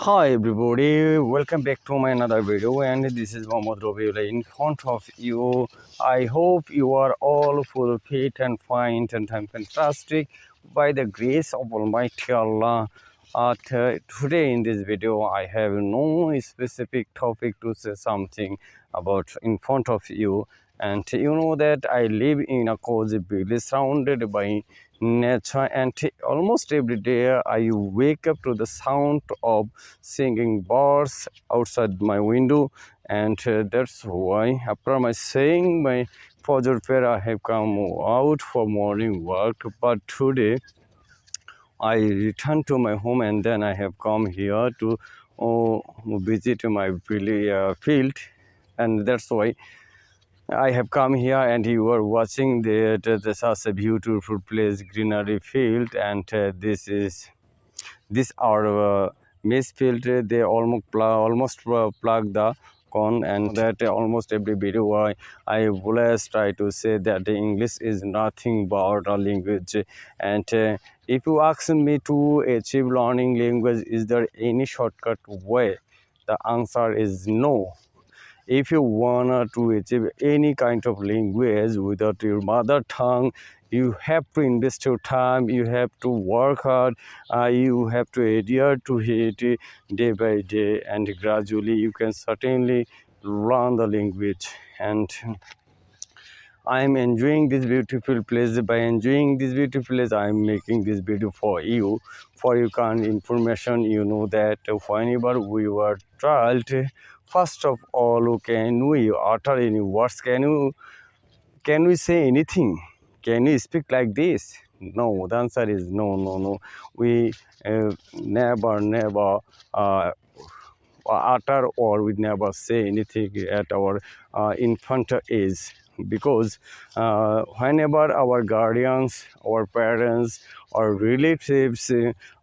Hi everybody, welcome back to my another video, and this is Md.Rabiullahh in front of you. I hope you are all full fit and fine and fantastic by the grace of Almighty Allah. Today in this video I have no specific topic to say something about in front of you, and you know that I live in a cozy village surrounded by nature, and almost every day I wake up to the sound of singing birds outside my window, and that's why after my saying my Fajr prayer I have come out for morning work. But today I returned to my home, and then I have come here to visit my field, and that's why I have come here. And you are watching the such a beautiful place, greenery field, and this our maize field. They almost plug the corn, and that almost every video I always try to say that the English is nothing but a language. And if you ask me to achieve learning language, is there any shortcut way? The answer is no. If you want to achieve any kind of language without your mother tongue, you have to invest your time, you have to work hard, you have to adhere to it day by day, and gradually you can certainly learn the language. And I am enjoying this beautiful place. By enjoying this beautiful place, I am making this video for you. For your kind information, you know that whenever we were child, first of all, can we utter any words? Can we say anything? Can we speak like this? No. The answer is no, no, no. We never utter, or we never say anything at our infant age, because whenever our guardians, our parents, or relatives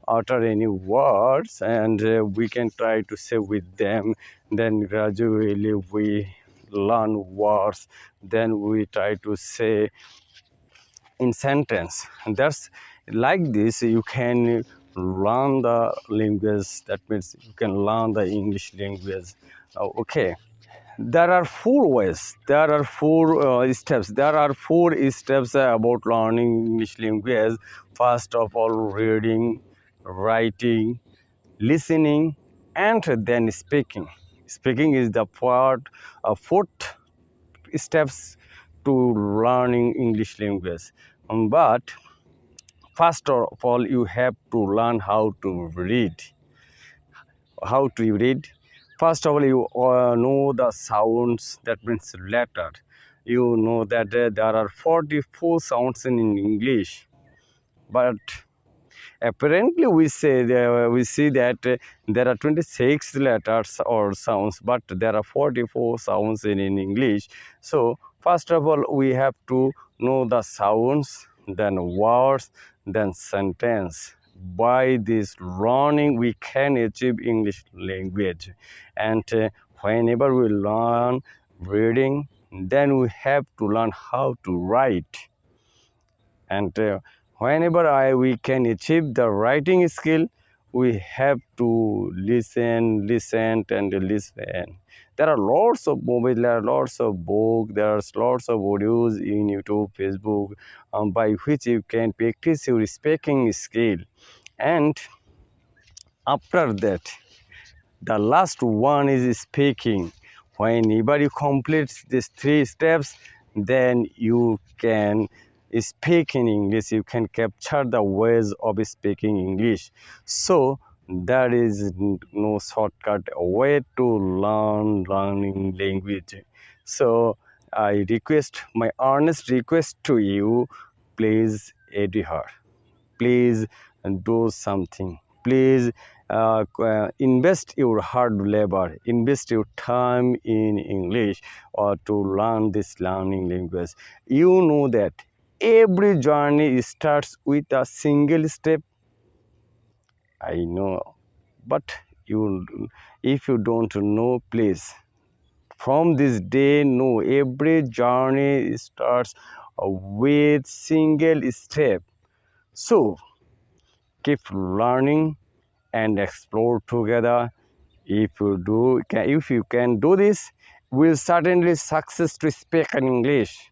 utter any words, and we can try to say with them, then gradually we learn words, then we try to say in sentence. And that's like this you can learn the language. That means you can learn the English language. Okay, there are four ways, there are four steps, about learning English language. First of all, reading, writing, listening, and then speaking is the fourth steps to learning English language. But first of all, you have to learn how to read. How to read? First of all, you know the sounds, that means letter. You know that there are 44 sounds in English, but apparently we see that there are 26 letters or sounds, but there are 44 sounds in English. So first of all, we have to know the sounds, then words, then sentence. By this learning, we can achieve English language. And whenever we learn reading, then we have to learn how to write. And whenever we can achieve the writing skill, we have to listen. There are lots of movies, there are lots of books, there are lots of audios in YouTube, Facebook, by which you can practice your speaking skill. And after that, the last one is speaking. Whenever you complete these three steps, then you can speak in English. You can capture the ways of speaking English. So there is no shortcut way to learning language. So I request, my earnest request to you, please adhere. Please do something. Please invest your hard labor, invest your time in English, or to learn this learning language. You know that every journey starts with a single step. I know, but if you don't know, please, from this day, know every journey starts with single step. So keep learning and explore together. If you can do this, we'll certainly success to speak in English.